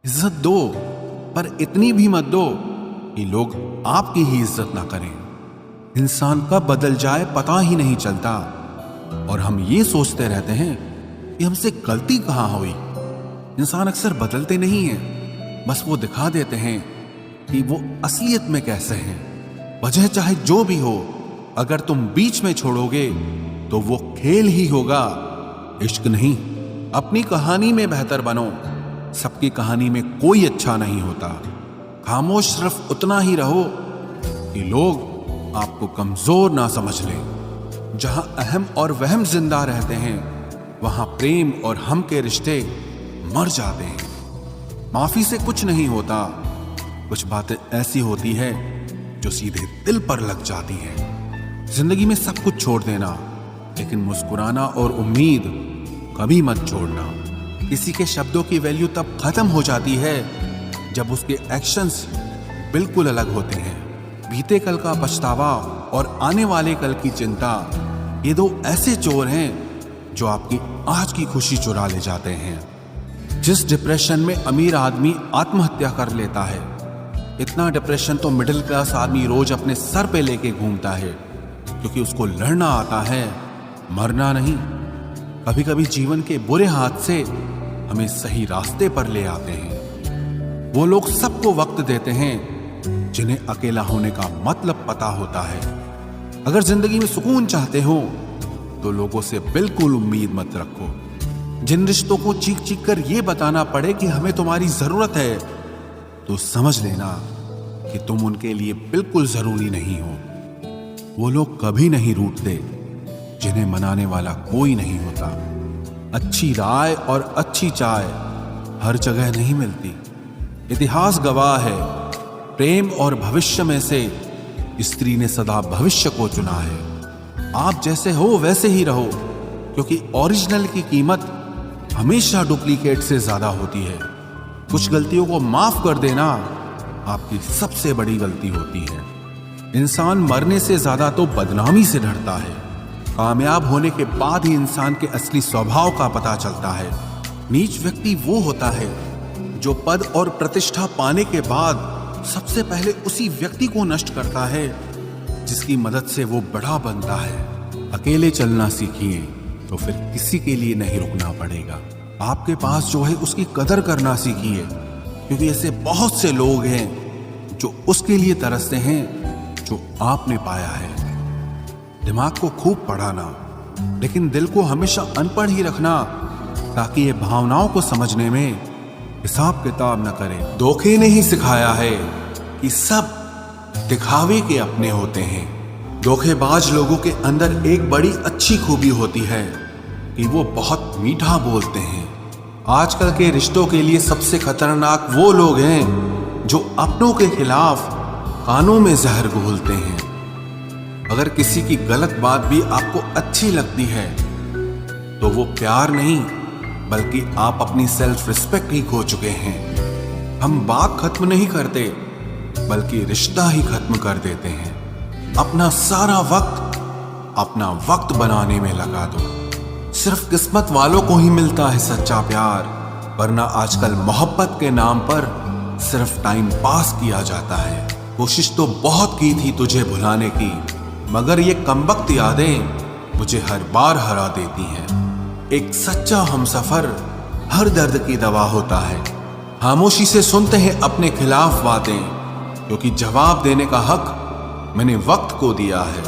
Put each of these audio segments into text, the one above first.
इज्जत दो, पर इतनी भी मत दो कि लोग आपकी ही इज्जत ना करें। इंसान कब बदल जाए पता ही नहीं चलता, और हम ये सोचते रहते हैं कि हमसे गलती कहाँ हुई। इंसान अक्सर बदलते नहीं हैं, बस वो दिखा देते हैं कि वो असलियत में कैसे हैं। वजह चाहे जो भी हो, अगर तुम बीच में छोड़ोगे तो वो खेल ही होगा, इश्क नहीं। अपनी कहानी में बेहतर बनो। सबकी कहानी में कोई अच्छा नहीं होता। खामोश सिर्फ उतना ही रहो कि लोग आपको कमजोर ना समझ लें। जहां अहम और वहम जिंदा रहते हैं, वहां प्रेम और हम के रिश्ते मर जाते हैं। माफी से कुछ नहीं होता, कुछ बातें ऐसी होती है जो सीधे दिल पर लग जाती है। जिंदगी में सब कुछ छोड़ देना, लेकिन मुस्कुराना और उम्मीद कभी मत छोड़ना। किसी के शब्दों की वैल्यू तब खत्म हो जाती है जब उसके एक्शंस बिल्कुल अलग होते हैं। बीते कल का पछतावा और आने वाले कल की चिंता, ये दो ऐसे चोर हैं जो आपकी आज की खुशी चुरा ले जाते हैं। जिस डिप्रेशन में अमीर आदमी आत्महत्या कर लेता है, इतना डिप्रेशन तो मिडिल क्लास आदमी रोज अपने सर पे लेके घूमता है, क्योंकि उसको लड़ना आता है, मरना नहीं। कभी कभी जीवन के बुरे हाथ से हमें सही रास्ते पर ले आते हैं। वो लोग सबको वक्त देते हैं जिन्हें अकेला होने का मतलब पता होता है। अगर जिंदगी में सुकून चाहते हो तो लोगों से बिल्कुल उम्मीद मत रखो। जिन रिश्तों को चीख चीख कर ये बताना पड़े कि हमें तुम्हारी जरूरत है, तो समझ लेना कि तुम उनके लिए बिल्कुल जरूरी नहीं हो। वो लोग कभी नहीं रूठते जिन्हें मनाने वाला कोई नहीं होता। अच्छी राय और अच्छी चाय हर जगह नहीं मिलती। इतिहास गवाह है, प्रेम और भविष्य में से स्त्री ने सदा भविष्य को चुना है। आप जैसे हो वैसे ही रहो, क्योंकि ओरिजिनल की कीमत हमेशा डुप्लीकेट से ज्यादा होती है। कुछ गलतियों को माफ कर देना आपकी सबसे बड़ी गलती होती है। इंसान मरने से ज्यादा तो बदनामी से डरता है। कामयाब होने के बाद ही इंसान के असली स्वभाव का पता चलता है। नीच व्यक्ति वो होता है जो पद और प्रतिष्ठा पाने के बाद सबसे पहले उसी व्यक्ति को नष्ट करता है जिसकी मदद से वो बड़ा बनता है। अकेले चलना सीखिए तो फिर किसी के लिए नहीं रुकना पड़ेगा। आपके पास जो है उसकी कदर करना सीखिए, क्योंकि ऐसे बहुत से लोग हैं जो उसके लिए तरसते हैं जो आपने पाया है। दिमाग को खूब पढ़ाना, लेकिन दिल को हमेशा अनपढ़ ही रखना, ताकि ये भावनाओं को समझने में हिसाब किताब न करे। धोखे ने ही सिखाया है कि सब दिखावे के अपने होते हैं। धोखेबाज लोगों के अंदर एक बड़ी अच्छी खूबी होती है कि वो बहुत मीठा बोलते हैं। आजकल के रिश्तों के लिए सबसे खतरनाक वो लोग हैं जो अपनों के खिलाफ कानों में जहर घोलते हैं। अगर किसी की गलत बात भी आपको अच्छी लगती है तो वो प्यार नहीं, बल्कि आप अपनी सेल्फ रिस्पेक्ट ही खो चुके हैं। हम बात खत्म नहीं करते, बल्कि रिश्ता ही खत्म कर देते हैं। अपना सारा वक्त अपना वक्त बनाने में लगा दो। सिर्फ किस्मत वालों को ही मिलता है सच्चा प्यार, वरना आजकल मोहब्बत के नाम पर सिर्फ टाइम पास किया जाता है। कोशिश तो बहुत की थी तुझे भुलाने की, मगर ये कमबख्त यादें मुझे हर बार हरा देती हैं। एक सच्चा हमसफर हर दर्द की दवा होता है। खामोशी से सुनते हैं अपने खिलाफ बातें, क्योंकि जवाब देने का हक मैंने वक्त को दिया है।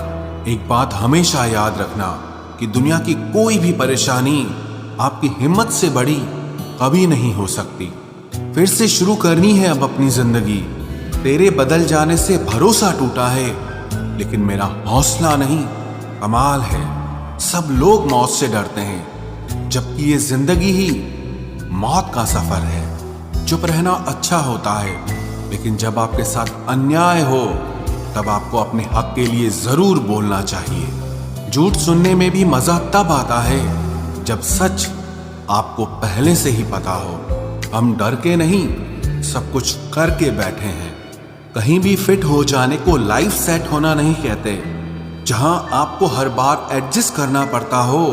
एक बात हमेशा याद रखना कि दुनिया की कोई भी परेशानी आपकी हिम्मत से बड़ी कभी नहीं हो सकती। फिर से शुरू करनी है अब अपनी जिंदगी। तेरे बदल जाने से भरोसा टूटा है, लेकिन मेरा हौसला नहीं। कमाल है, सब लोग मौत से डरते हैं, जबकि ये जिंदगी ही मौत का सफर है। चुप रहना अच्छा होता है, लेकिन जब आपके साथ अन्याय हो तब आपको अपने हक के लिए जरूर बोलना चाहिए। झूठ सुनने में भी मजा तब आता है जब सच आपको पहले से ही पता हो। हम डर के नहीं, सब कुछ करके बैठे हैं। कहीं भी फिट हो जाने को लाइफ सेट होना नहीं कहते। जहां आपको हर बार एडजस्ट करना पड़ता हो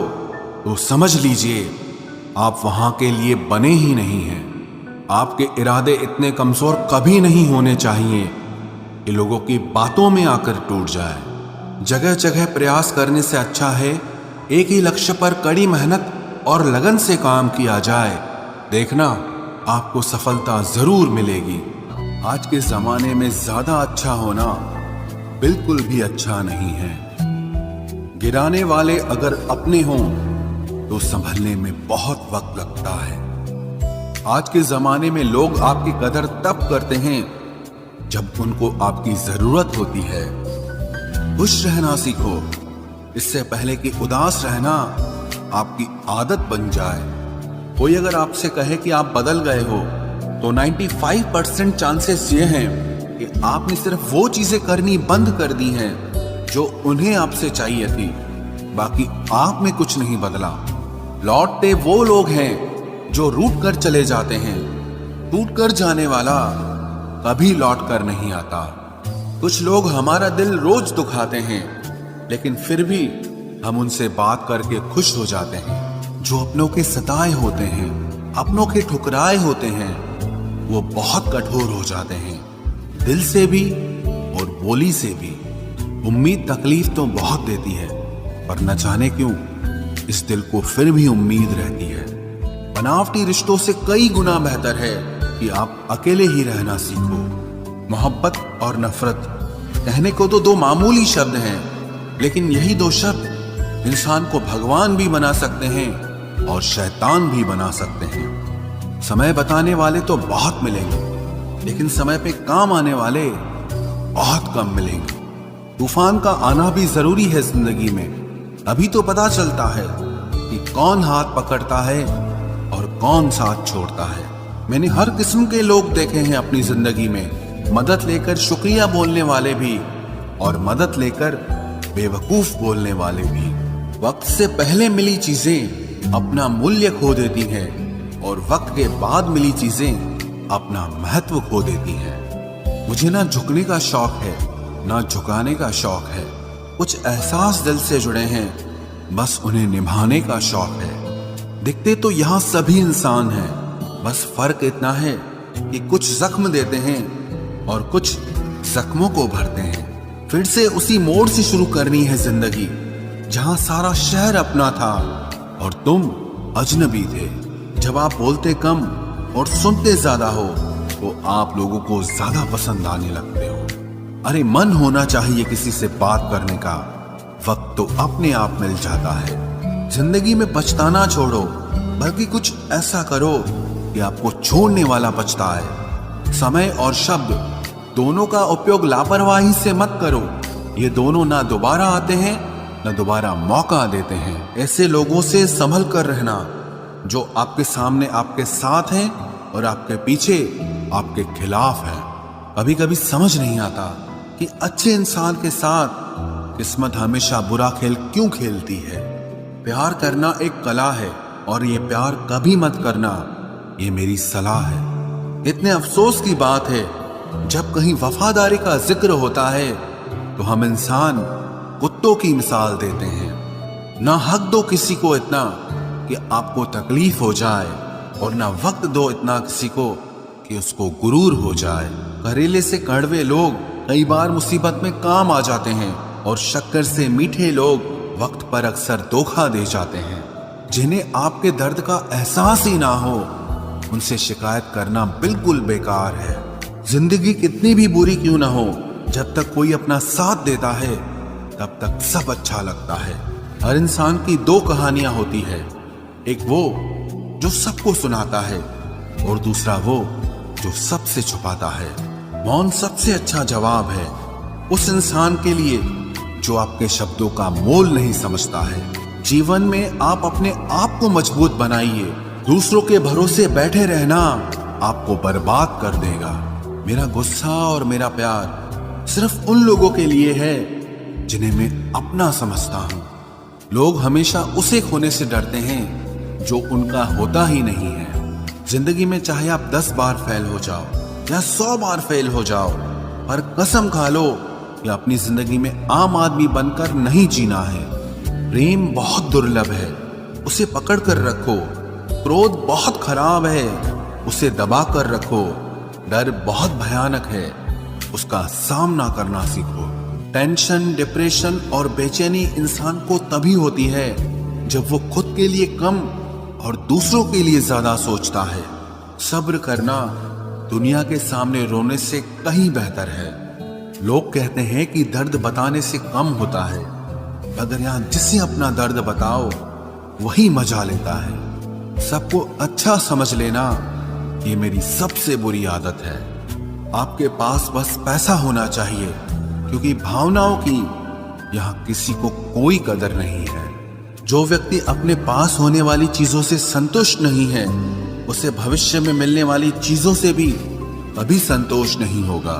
तो समझ लीजिए आप वहां के लिए बने ही नहीं हैं। आपके इरादे इतने कमजोर कभी नहीं होने चाहिए कि लोगों की बातों में आकर टूट जाए। जगह जगह प्रयास करने से अच्छा है एक ही लक्ष्य पर कड़ी मेहनत और लगन से काम किया जाए। देखना, आपको सफलता जरूर मिलेगी। आज के जमाने में ज्यादा अच्छा होना बिल्कुल भी अच्छा नहीं है। गिराने वाले अगर अपने हों तो संभलने में बहुत वक्त लगता है। आज के जमाने में लोग आपकी कदर तब करते हैं जब उनको आपकी जरूरत होती है। खुश रहना सीखो, इससे पहले कि उदास रहना आपकी आदत बन जाए। कोई अगर आपसे कहे कि आप बदल गए हो तो 95% चांसेस ये हैं कि आपने सिर्फ वो चीजें करनी बंद कर दी हैं जो उन्हें आपसे चाहिए थी। बाकी आप में कुछ नहीं बदला। लौटते वो लोग हैं जो रूठ कर चले जाते हैं। टूट कर जाने वाला कभी लौट कर नहीं आता। कुछ लोग हमारा दिल रोज दुखाते हैं, लेकिन फिर भी हम उनसे बात करके खुश हो जाते हैं। जो अपनों के सताए होते हैं, अपनों के ठुकराए होते हैं, वो बहुत कठोर हो जाते हैं, दिल से भी और बोली से भी। उम्मीद तकलीफ तो बहुत देती है, पर न जाने क्यों इस दिल को फिर भी उम्मीद रहती है। बनावटी रिश्तों से कई गुना बेहतर है कि आप अकेले ही रहना सीखो। मोहब्बत और नफरत कहने को तो दो मामूली शब्द हैं, लेकिन यही दो शब्द इंसान को भगवान भी बना सकते हैं और शैतान भी बना सकते हैं। समय बताने वाले तो बहुत मिलेंगे, लेकिन समय पे काम आने वाले बहुत कम मिलेंगे। तूफान का आना भी जरूरी है जिंदगी में। अभी तो पता चलता है कि कौन हाथ पकड़ता है और कौन साथ छोड़ता है। मैंने हर किस्म के लोग देखे हैं अपनी जिंदगी में, मदद लेकर शुक्रिया बोलने वाले भी और मदद लेकर बेवकूफ बोलने वाले भी। वक्त से पहले मिली चीजें अपना मूल्य खो देती हैं और वक्त के बाद मिली चीजें अपना महत्व खो देती हैं। मुझे ना झुकने का शौक है, ना झुकाने का शौक है। कुछ एहसास दिल से जुड़े हैं, बस उन्हें निभाने का शौक है। दिखते तो यहाँ सभी इंसान हैं, बस फर्क इतना है कि कुछ जख्म देते हैं और कुछ जख्मों को भरते हैं। फिर से उसी मोड़ से शुरू करनी है जिंदगी, जहां सारा शहर अपना था और तुम अजनबी थे। जब आप बोलते कम और सुनते ज्यादा हो तो आप लोगों को ज्यादा पसंद आने लगते हो। अरे मन होना चाहिए किसी से बात करने का, वक्त तो अपने आप मिल जाता है। जिंदगी में पछताना छोड़ो, बल्कि कुछ ऐसा करो कि आपको छोड़ने वाला पछताए। समय और शब्द दोनों का उपयोग लापरवाही से मत करो। ये दोनों ना दोबारा आते हैं न दोबारा मौका देते हैं। ऐसे लोगों से संभल कर रहना जो आपके सामने आपके साथ हैं और आपके पीछे आपके खिलाफ हैं। कभी कभी समझ नहीं आता कि अच्छे इंसान के साथ किस्मत हमेशा बुरा खेल क्यों खेलती है। प्यार करना एक कला है और ये प्यार कभी मत करना, ये मेरी सलाह है। इतने अफसोस की बात है, जब कहीं वफादारी का जिक्र होता है तो हम इंसान कुत्तों की मिसाल देते हैं। ना हक दो किसी को इतना कि आपको तकलीफ हो जाए, और ना वक्त दो इतना किसी को कि उसको गुरूर हो जाए। करेले से कड़वे लोग कई बार मुसीबत में काम आ जाते हैं, और शक्कर से मीठे लोग वक्त पर अक्सर धोखा दे जाते हैं। जिन्हें आपके दर्द का एहसास ही ना हो, उनसे शिकायत करना बिल्कुल बेकार है। जिंदगी कितनी भी बुरी क्यों ना हो, जब तक कोई अपना साथ देता है तब तक सब अच्छा लगता है। हर इंसान की दो कहानियां होती है, एक वो जो सबको सुनाता है और दूसरा वो जो सबसे छुपाता है। मौन सबसे अच्छा जवाब है उस इंसान के लिए जो आपके शब्दों का मोल नहीं समझता है। जीवन में आप अपने आप को मजबूत बनाइए। दूसरों के भरोसे बैठे रहना आपको बर्बाद कर देगा। मेरा गुस्सा और मेरा प्यार सिर्फ उन लोगों के लिए है जिन्हें मैं अपना समझता हूं। लोग हमेशा उसे खोने से डरते हैं जो उनका होता ही नहीं है। जिंदगी में चाहे आप 10 बार फेल हो जाओ या 100 बार फेल हो जाओ, पर कसम खा लो कि अपनी जिंदगी में आम आदमी बनकर नहीं जीना है। प्रेम बहुत दुर्लभ है, उसे पकड़ कर रखो। क्रोध बहुत खराब है, उसे दबा कर रखो। डर बहुत भयानक है, उसका सामना करना सीखो। टेंशन, डिप्रेशन और बेचैनी इंसान को तभी होती है जब वो खुद के लिए कम और दूसरों के लिए ज्यादा सोचता है। सब्र करना दुनिया के सामने रोने से कहीं बेहतर है। लोग कहते हैं कि दर्द बताने से कम होता है, अगर यहां जिसे अपना दर्द बताओ वही मजा लेता है। सबको अच्छा समझ लेना ये मेरी सबसे बुरी आदत है। आपके पास बस पैसा होना चाहिए, क्योंकि भावनाओं की यहां किसी को कोई कदर नहीं है। जो व्यक्ति अपने पास होने वाली चीजों से संतुष्ट नहीं है, उसे भविष्य में मिलने वाली चीजों से भी कभी संतोष नहीं होगा।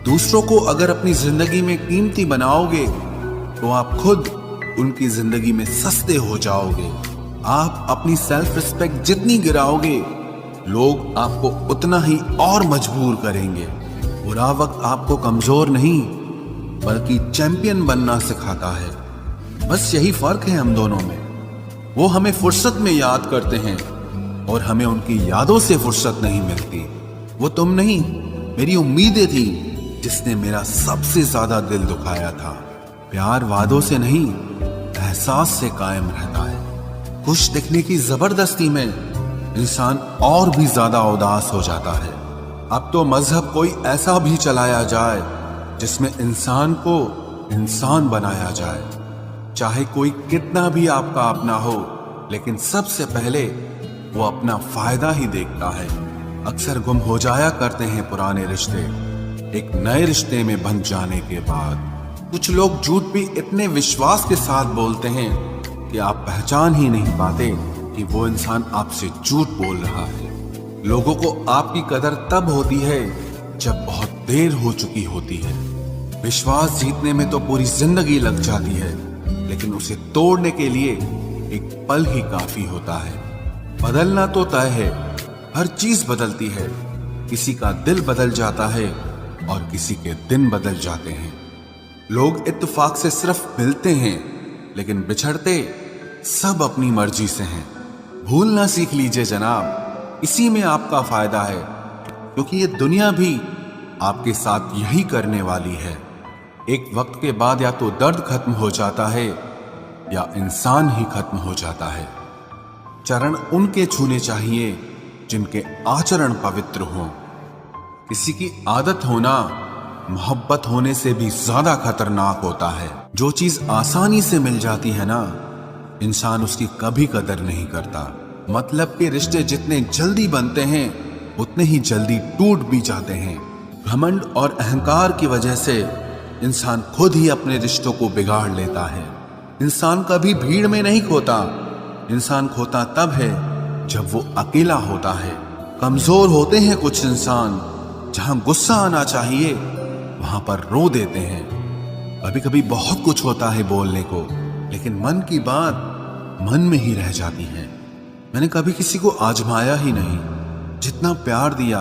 दूसरों को अगर अपनी जिंदगी में कीमती बनाओगे तो आप खुद उनकी जिंदगी में सस्ते हो जाओगे। आप अपनी सेल्फ रिस्पेक्ट जितनी गिराओगे, लोग आपको उतना ही और मजबूर करेंगे। बुरा वक्त आपको कमजोर नहीं बल्कि चैंपियन बनना सिखाता है। बस यही फर्क है हम दोनों में। वो हमें फुर्सत में याद करते हैं और हमें उनकी यादों से फुर्सत नहीं मिलती। वो तुम नहीं, मेरी उम्मीदें थी जिसने मेरा सबसे ज्यादा दिल दुखाया था। प्यार वादों से नहीं, एहसास से कायम रहता है। खुश दिखने की जबरदस्ती में इंसान और भी ज्यादा उदास हो जाता है। अब तो मजहब कोई ऐसा भी चलाया जाए जिसमें इंसान को इंसान बनाया जाए। चाहे कोई कितना भी आपका अपना हो, लेकिन सबसे पहले वो अपना फायदा ही देखता है। अक्सर गुम हो जाया करते हैं पुराने रिश्ते एक नए रिश्ते में बन जाने के बाद। कुछ लोग झूठ भी इतने विश्वास के साथ बोलते हैं कि आप पहचान ही नहीं पाते कि वो इंसान आपसे झूठ बोल रहा है। लोगों को आपकी कदर तब होती है जब बहुत देर हो चुकी होती है। विश्वास जीतने में तो पूरी जिंदगी लग जाती है, लेकिन उसे तोड़ने के लिए एक पल ही काफी होता है। बदलना तो तय है, हर चीज बदलती है। किसी का दिल बदल जाता है और किसी के दिन बदल जाते हैं। लोग इत्तेफाक से सिर्फ मिलते हैं, लेकिन बिछड़ते सब अपनी मर्जी से हैं। भूलना सीख लीजिए जनाब, इसी में आपका फायदा है, क्योंकि ये दुनिया भी आपके साथ यही करने वाली है। एक वक्त के बाद या तो दर्द खत्म हो जाता है या इंसान ही खत्म हो जाता है। चरण उनके छूने चाहिए जिनके आचरण पवित्र हों। किसी की आदत होना मोहब्बत होने से भी ज्यादा खतरनाक होता है। जो चीज आसानी से मिल जाती है ना, इंसान उसकी कभी कदर नहीं करता। मतलब के रिश्ते जितने जल्दी बनते हैं उतने ही जल्दी टूट भी जाते हैं। घमंड और अहंकार की वजह से इंसान खुद ही अपने रिश्तों को बिगाड़ लेता है। इंसान कभी भीड़ में नहीं खोता, इंसान खोता तब है जब वो अकेला होता है। कमजोर होते हैं कुछ इंसान, जहां गुस्सा आना चाहिए वहां पर रो देते हैं। कभी कभी बहुत कुछ होता है बोलने को, लेकिन मन की बात मन में ही रह जाती है। मैंने कभी किसी को आजमाया ही नहीं। जितना प्यार दिया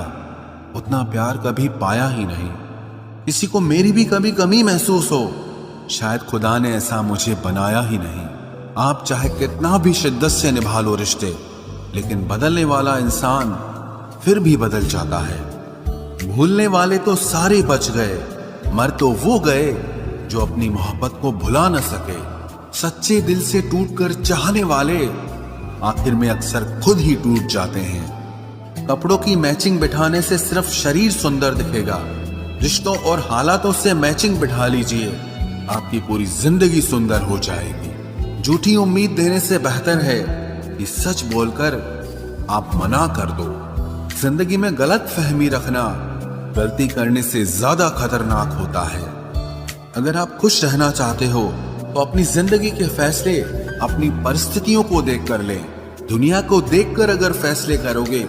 उतना प्यार कभी पाया ही नहीं। किसी को मेरी भी कभी कमी महसूस हो, शायद खुदा ने ऐसा मुझे बनाया ही नहीं। आप चाहे कितना भी शिद्दत से निभा लो रिश्ते, लेकिन बदलने वाला इंसान फिर भी बदल जाता है। भूलने वाले तो सारे बच गए, मर तो वो गए जो अपनी मोहब्बत को भुला न सके। सच्चे दिल से टूटकर चाहने वाले आखिर में अक्सर खुद ही टूट जाते हैं। कपड़ों की मैचिंग बिठाने से सिर्फ शरीर सुंदर दिखेगा, रिश्तों और हालातों से मैचिंग बिठा लीजिए, आपकी पूरी जिंदगी सुंदर हो जाएगी। झूठी उम्मीद देने से बेहतर है कि सच बोलकर आप मना कर दो। जिंदगी में गलत फहमी रखना गलती करने से ज्यादा खतरनाक होता है। अगर आप खुश रहना चाहते हो तो अपनी जिंदगी के फैसले अपनी परिस्थितियों को देखकर लें। दुनिया को देखकर अगर फैसले करोगे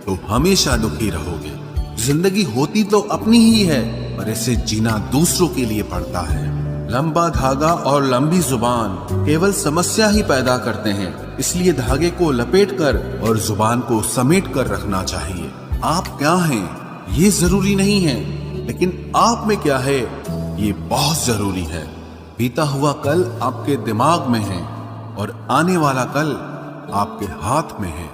तो हमेशा दुखी रहोगे। जिंदगी होती तो अपनी ही है, पर इसे जीना दूसरों के लिए पड़ता है। लंबा धागा और लंबी जुबान केवल समस्या ही पैदा करते हैं, इसलिए धागे को लपेटकर और जुबान को समेट कर रखना चाहिए। आप क्या हैं ये जरूरी नहीं है, लेकिन आप में क्या है ये बहुत जरूरी है। बीता हुआ कल आपके दिमाग में है और आने वाला कल आपके हाथ में है।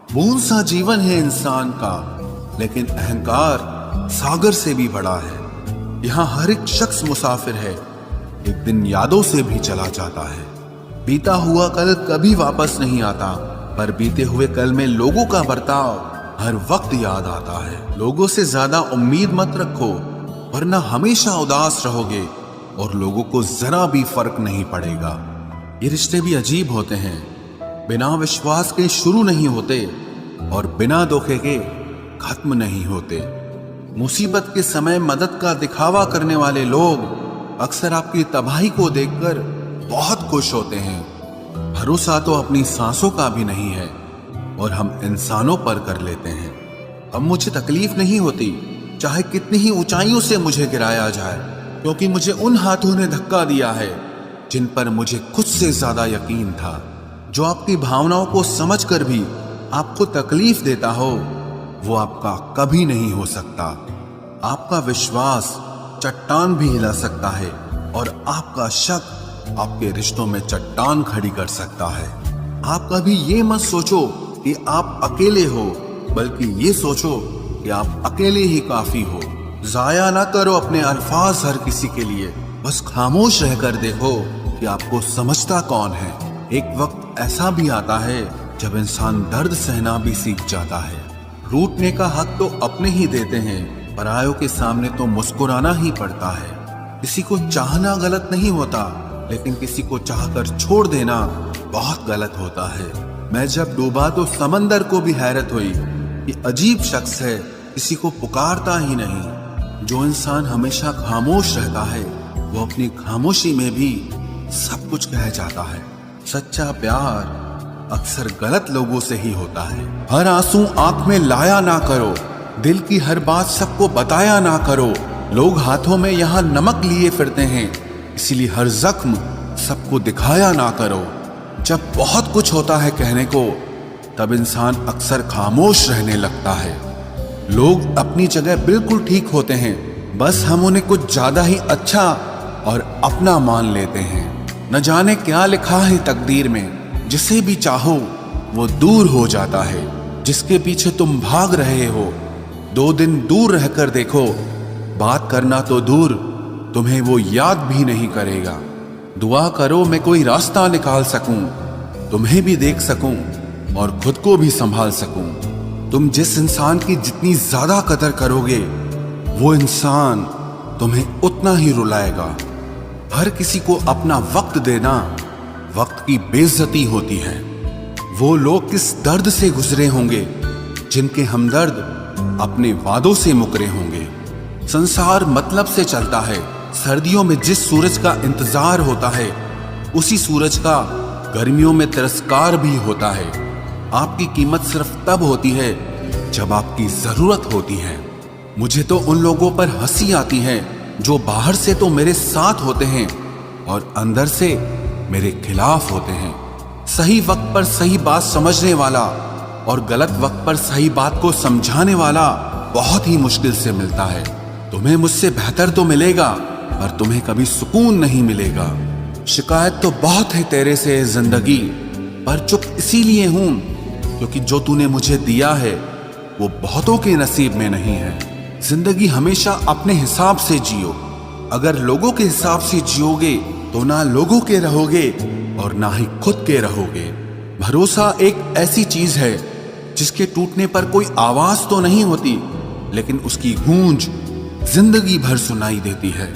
बूंद सा जीवन है इंसान का, लेकिन अहंकार सागर से भी बड़ा है। यहाँ हर एक शख्स मुसाफिर है, एक दिन यादों से भी चला जाता है। बीता हुआ कल कभी वापस नहीं आता, पर बीते हुए कल में लोगों का बर्ताव हर वक्त याद आता है। लोगों से ज्यादा उम्मीद मत रखो, वरना हमेशा उदास रहोगे और लोगों को जरा भी फर्क नहीं पड़ेगा। ये रिश्ते भी अजीब होते हैं, बिना विश्वास के शुरू नहीं होते और बिना धोखे के खत्म नहीं होते। मुसीबत के समय मदद का दिखावा करने वाले लोग अक्सर आपकी तबाही को देखकर बहुत खुश होते हैं। भरोसा तो अपनी सांसों का भी नहीं है और हम इंसानों पर कर लेते हैं। अब मुझे तकलीफ नहीं होती, चाहे कितनी ही ऊंचाइयों से मुझे गिराया जाए, क्योंकि मुझे उन हाथों ने धक्का दिया है जिन पर मुझे खुद से ज्यादा यकीन था। जो आपकी भावनाओं को समझकर भी आपको तकलीफ देता हो, वो आपका कभी नहीं हो सकता। आपका विश्वास चट्टान भी हिला सकता है और आपका शक आपके रिश्तों में चट्टान खड़ी कर सकता है। आप कभी ये मत सोचो कि आप अकेले हो, बल्कि ये सोचो कि आप अकेले ही काफी हो। जाया ना करो अपने अल्फाज हर किसी के लिए, बस खामोश रहकर देखो कि आपको समझता कौन है। एक वक्त ऐसा भी आता है जब इंसान दर्द सहना भी सीख जाता है। रूठने का हक तो अपने ही देते हैं, परायों के सामने तो मुस्कुराना ही पड़ता है। किसी को चाहना गलत नहीं होता, लेकिन किसी को चाहकर छोड़ देना बहुत गलत होता है। मैं जब डूबा तो समंदर को भी हैरत हुई कि अजीब शख्स है, किसी को पुकारता ही नहीं। जो इंसान हमेशा खामोश रहता है, वो अपनी खामोशी में भी सब कुछ कह जाता है। सच्चा प्यार अक्सर गलत लोगों से ही होता है। हर आंसू आंख में लाया ना करो, दिल की हर बात सबको बताया ना करो। लोग हाथों में यहाँ नमक लिए फिरते हैं, इसीलिए हर जख्म सबको दिखाया ना करो। जब बहुत कुछ होता है कहने को, तब इंसान अक्सर खामोश रहने लगता है। लोग अपनी जगह बिल्कुल ठीक होते हैं, बस हम उन्हें कुछ ज्यादा ही अच्छा और अपना मान लेते हैं। न जाने क्या लिखा है तकदीर में, जिसे भी चाहो वो दूर हो जाता है। जिसके पीछे तुम भाग रहे हो, 2 दिन दूर रहकर देखो, बात करना तो दूर, तुम्हें वो याद भी नहीं करेगा। दुआ करो मैं कोई रास्ता निकाल सकूं, तुम्हें भी देख सकूं और खुद को भी संभाल सकूं। तुम जिस इंसान की जितनी ज्यादा कदर करोगे, वो इंसान तुम्हें उतना ही रुलाएगा। हर किसी को अपना वक्त देना वक्त की बेइज्जती होती है। वो लोग किस दर्द से गुजरे होंगे जिनके हमदर्द अपने वादों से मुकरे होंगे। संसार मतलब से चलता है। सर्दियों में जिस सूरज का इंतजार होता है, उसी सूरज का गर्मियों में तिरस्कार भी होता है। आपकी कीमत सिर्फ तब होती है जब आपकी जरूरत होती है। मुझे तो उन लोगों पर हंसी आती है जो बाहर से तो मेरे साथ होते हैं और अंदर से मेरे खिलाफ होते हैं। सही वक्त पर सही बात समझने वाला और गलत वक्त पर सही बात को समझाने वाला बहुत ही मुश्किल से मिलता है। तुम्हें मुझसे बेहतर तो मिलेगा, पर तुम्हें कभी सुकून नहीं मिलेगा। शिकायत तो बहुत है तेरे से जिंदगी, पर चुप इसीलिए हूं क्योंकि जो तूने मुझे दिया है वो बहुतों के नसीब में नहीं है। जिंदगी हमेशा अपने हिसाब से जियो। अगर लोगों के हिसाब से जियोगे तो ना लोगों के रहोगे और ना ही खुद के रहोगे। भरोसा एक ऐसी चीज है जिसके टूटने पर कोई आवाज तो नहीं होती, लेकिन उसकी गूंज जिंदगी भर सुनाई देती है।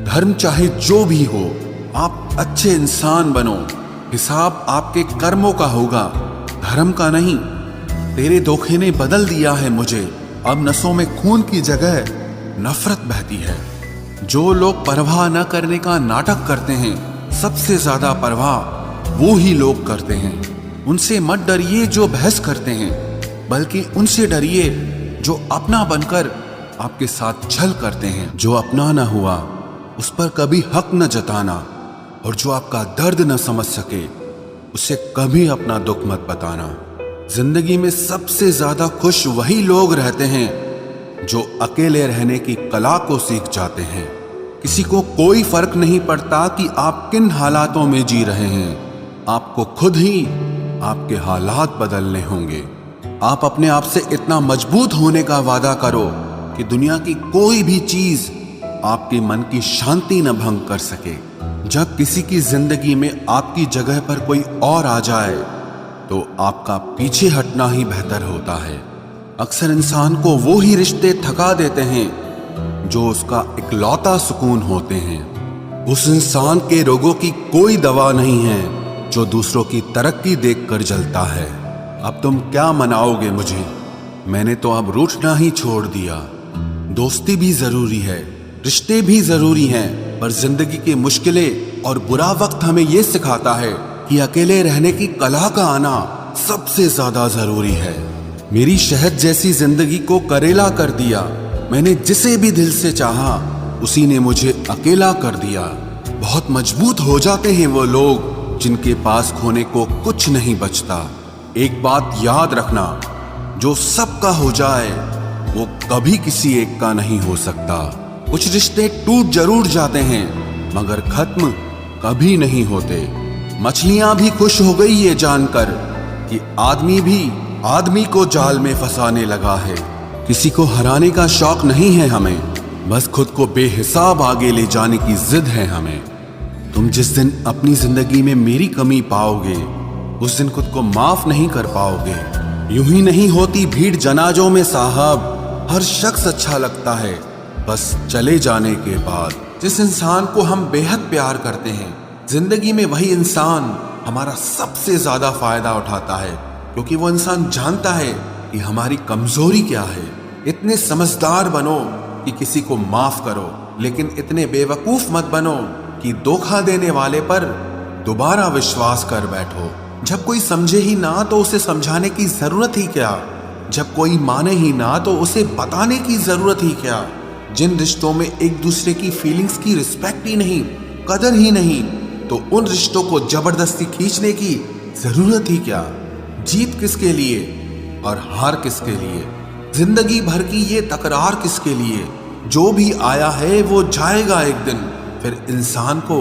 धर्म चाहे जो भी हो, आप अच्छे इंसान बनो। हिसाब आपके कर्मों का होगा, धर्म का नहीं। तेरे धोखे ने बदल दिया है मुझे, अब नसों में खून की जगह नफरत बहती है। जो लोग परवाह न करने का नाटक करते हैं, सबसे ज्यादा परवाह वो ही लोग करते हैं। उनसे मत डरिए जो बहस करते हैं, बल्कि उनसे डरिए जो अपना बनकर आपके साथ छल करते हैं। जो अपना न हुआ उस पर कभी हक न जताना, और जो आपका दर्द न समझ सके उसे कभी अपना दुख मत बताना। जिंदगी में सबसे ज्यादा खुश वही लोग रहते हैं जो अकेले रहने की कला को सीख जाते हैं। किसी को कोई फर्क नहीं पड़ता कि आप किन हालातों में जी रहे हैं, आपको खुद ही आपके हालात बदलने होंगे। आप अपने आप से इतना मजबूत होने का वादा करो कि दुनिया की कोई भी चीज आपके मन की शांति न भंग कर सके। जब किसी की जिंदगी में आपकी जगह पर कोई और आ जाए तो आपका पीछे हटना ही बेहतर होता है। अक्सर इंसान को वो ही रिश्ते थका देते हैं जो उसका इकलौता सुकून होते हैं। उस इंसान के रोगों की कोई दवा नहीं है जो दूसरों की तरक्की देखकर जलता है। अब तुम क्या मनाओगे मुझे? मैंने तो अब रूठना ही छोड़ दिया। दोस्ती भी जरूरी है, रिश्ते भी जरूरी हैं, पर जिंदगी की मुश्किलें और बुरा वक्त हमें यह सिखाता है कि अकेले रहने की कला का आना सबसे ज्यादा जरूरी है। मेरी शहद जैसी जिंदगी को करेला कर दिया। मैंने जिसे भी दिल से चाहा उसी ने मुझे अकेला कर दिया। बहुत मजबूत हो जाते हैं वो लोग जिनके पास खोने को कुछ नहीं बचता। एक बात याद रखना, जो सबका हो जाए वो कभी किसी एक का नहीं हो सकता। कुछ रिश्ते टूट जरूर जाते हैं मगर खत्म कभी नहीं होते। मछलियां भी खुश हो गई ये जानकर कि आदमी भी आदमी को जाल में फंसाने लगा है। किसी को हराने का शौक नहीं है हमें, बस खुद को बेहिसाब आगे ले जाने की जिद है हमें। तुम जिस दिन अपनी जिंदगी में मेरी कमी पाओगे उस दिन खुद को माफ नहीं कर पाओगे। यूं ही नहीं होती भीड़ जनाजों में साहब, हर शख्स अच्छा लगता है बस चले जाने के बाद। जिस इंसान को हम बेहद प्यार करते हैं जिंदगी में वही इंसान हमारा सबसे ज्यादा फायदा उठाता है, क्योंकि वो इंसान जानता है कि हमारी कमजोरी क्या है। इतने समझदार बनो कि किसी को माफ करो, लेकिन इतने बेवकूफ मत बनो कि धोखा देने वाले पर दोबारा विश्वास कर बैठो। जब कोई समझे ही ना तो उसे समझाने की जरूरत ही क्या? जब कोई माने ही ना तो उसे बताने की जरूरत ही क्या? जिन रिश्तों में एक दूसरे की फीलिंग्स की रिस्पेक्ट ही नहीं, कदर ही नहीं, तो उन रिश्तों को जबरदस्ती खींचने की जरूरत ही क्या? जीत किसके लिए और हार किसके लिए? जिंदगी भर की ये तकरार किसके लिए? जो भी आया है वो जाएगा एक दिन। फिर इंसान को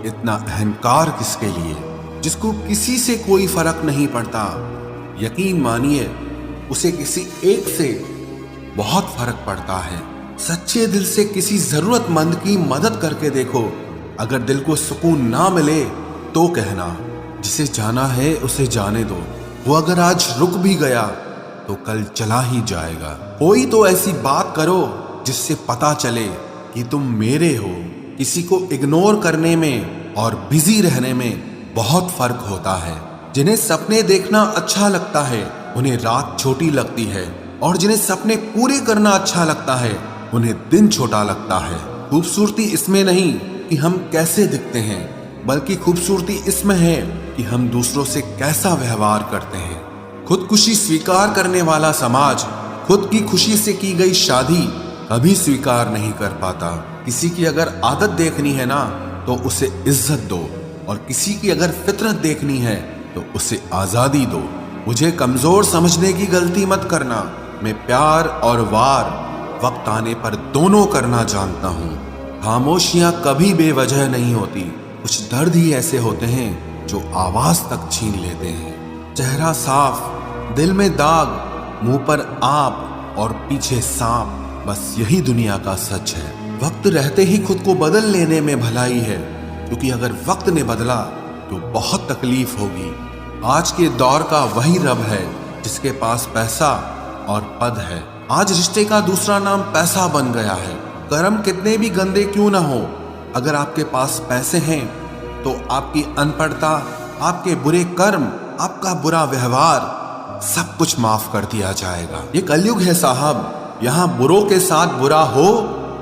इतना अहंकार किसके लिए, जिसको किसी से कोई फर्क नहीं पड़ता? यकीन मानिए उसे किसी एक से बहुत फर्क पड़ता है। सच्चे दिल से किसी जरूरतमंद की मदद करके देखो। अगर दिल को सुकून ना मिले तो कहना, जिसे जाना है उसे जाने दो। वो अगर आज रुक भी गया तो कल चला ही जाएगा। कोई तो ऐसी बात करो जिससे पता चले कि तुम मेरे हो। किसी को इग्नोर करने में और बिजी रहने में बहुत फर्क होता है। जिन्हें सपने देखना अच्छा लगता है उन्हें रात छोटी लगती है, और जिन्हें सपने पूरे करना अच्छा लगता है उन्हें दिन छोटा लगता है। खूबसूरती इसमें नहीं कि हम कैसे दिखते हैं, बल्कि खूबसूरती इसमें है कि हम दूसरों से कैसा व्यवहार करते हैं। खुदकुशी स्वीकार करने वाला समाज खुद की खुशी से की गई शादी कभी स्वीकार नहीं कर पाता। किसी की अगर आदत देखनी है ना तो उसे इज्जत दो, और किसी की अगर फितरत देखनी है तो उसे आजादी दो। मुझे कमजोर समझने की गलती मत करना। मैं प्यार और वार वक्त आने पर दोनों करना जानता हूँ। खामोशियां कभी बेवजह नहीं होती। कुछ दर्द ही ऐसे होते हैं जो आवाज तक छीन लेते हैं। चेहरा साफ, दिल में दाग, मुंह पर आप और पीछे सांप, बस यही दुनिया का सच है। वक्त रहते ही खुद को बदल लेने में भलाई है, क्योंकि अगर वक्त ने बदला तो बहुत तकलीफ होगी। आज के दौर का वही रब है जिसके पास पैसा और पद है। आज रिश्ते का दूसरा नाम पैसा बन गया है। कर्म कितने भी गंदे क्यों ना हो, अगर आपके पास पैसे हैं तो आपकी अनपढ़ता, आपके बुरे कर्म, आपका बुरा व्यवहार सब कुछ माफ कर दिया जाएगा। ये कलयुग है साहब, यहाँ बुरों के साथ बुरा हो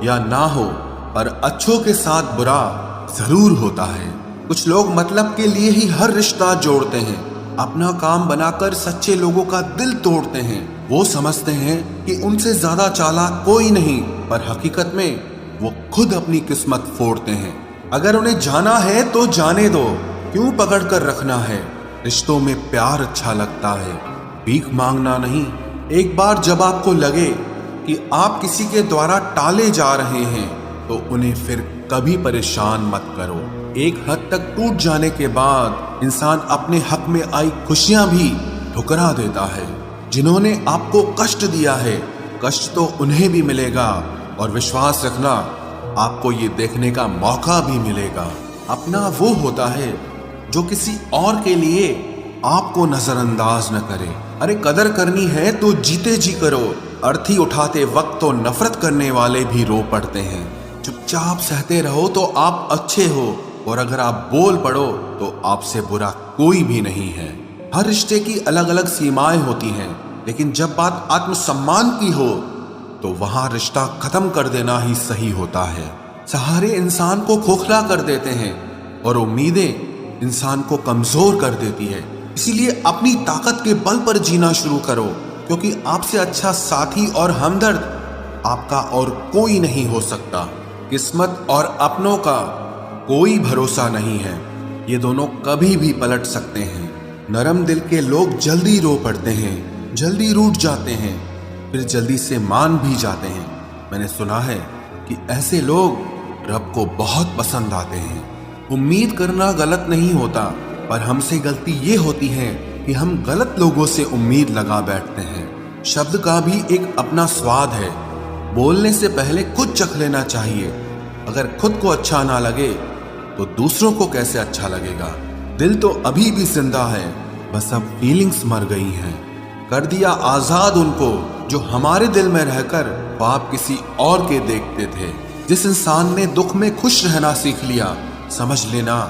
या ना हो, पर अच्छों के साथ बुरा जरूर होता है। कुछ लोग मतलब के लिए ही हर रिश्ता जोड़ते हैं, अपना काम बनाकर सच्चे लोगों का दिल तोड़ते हैं। वो समझते हैं कि उनसे ज्यादा चालाक कोई नहीं, पर हकीकत में वो खुद अपनी किस्मत फोड़ते हैं। अगर उन्हें जाना है तो जाने दो, क्यों पकड़ कर रखना है? रिश्तों में प्यार अच्छा लगता है, भीख मांगना नहीं। एक बार जब आपको लगे कि आप किसी के द्वारा टाले जा रहे हैं तो उन्हें फिर कभी परेशान मत करो। एक हद तक टूट जाने के बाद इंसान अपने हक में आई खुशियां भी ठुकरा देता है। जिन्होंने आपको कष्ट दिया है, कष्ट तो उन्हें भी मिलेगा, और विश्वास रखना आपको ये देखने का मौका भी मिलेगा। अपना वो होता है जो किसी और के लिए आपको नजरअंदाज न करे। अरे कदर करनी है तो जीते जी करो। अर्थी उठाते वक्त तो नफरत करने वाले भी रो पड़ते हैं। चुपचाप सहते रहो तो आप अच्छे हो, और अगर आप बोल पड़ो तो आपसे बुरा कोई भी नहीं है। हर रिश्ते की अलग अलग सीमाएं होती हैं, लेकिन जब बात आत्मसम्मान की हो तो वहां रिश्ता खत्म कर देना ही सही होता है। सहारे इंसान को खोखला कर देते हैं और उम्मीदें इंसान को कमजोर कर देती है। इसीलिए अपनी ताकत के बल पर जीना शुरू करो, क्योंकि आपसे अच्छा साथी और हमदर्द आपका और कोई नहीं हो सकता। किस्मत और अपनों का कोई भरोसा नहीं है, ये दोनों कभी भी पलट सकते हैं। नरम दिल के लोग जल्दी रो पड़ते हैं, जल्दी रूठ जाते हैं, फिर जल्दी से मान भी जाते हैं। मैंने सुना है कि ऐसे लोग रब को बहुत पसंद आते हैं। उम्मीद करना गलत नहीं होता, पर हमसे गलती ये होती है कि हम गलत लोगों से उम्मीद लगा बैठते हैं। शब्द का भी एक अपना स्वाद है। बोलने से पहले खुद चख लेना चाहिए। अगर खुद को अच्छा ना लगे तो दूसरों को कैसे अच्छा लगेगा। दिल तो अभी भी जिंदा है, बस अब फीलिंग्स मर गई हैं। कर दिया आजाद उनको जो हमारे दिल में रहकर ख्वाब किसी और के देखते थे। जिस इंसान ने दुख में खुश रहना सीख लिया, समझ लेना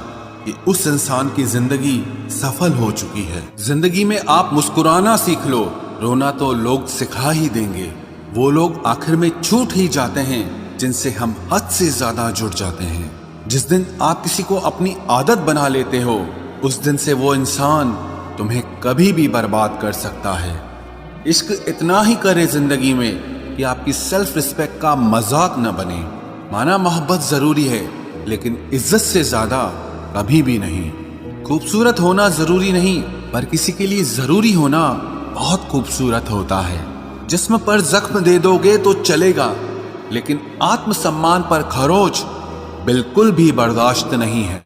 कि उस इंसान की जिंदगी सफल हो चुकी है। जिंदगी में आप मुस्कुराना सीख लो, रोना तो लोग सिखा ही देंगे। वो लोग आखिर में छूट ही जाते हैं जिनसे हम हद से ज्यादा जुड़ जाते हैं। जिस दिन आप किसी को अपनी आदत बना लेते हो, उस दिन से वो इंसान तुम्हें कभी भी बर्बाद कर सकता है। इश्क इतना ही करे जिंदगी में कि आपकी सेल्फ रिस्पेक्ट का मजाक न बने। माना मोहब्बत जरूरी है, लेकिन इज्जत से ज्यादा कभी भी नहीं। खूबसूरत होना जरूरी नहीं, पर किसी के लिए जरूरी होना बहुत खूबसूरत होता है। जिस्म पर जख्म दे दोगे तो चलेगा, लेकिन आत्मसम्मान पर खरोच बिल्कुल भी बर्दाश्त नहीं है।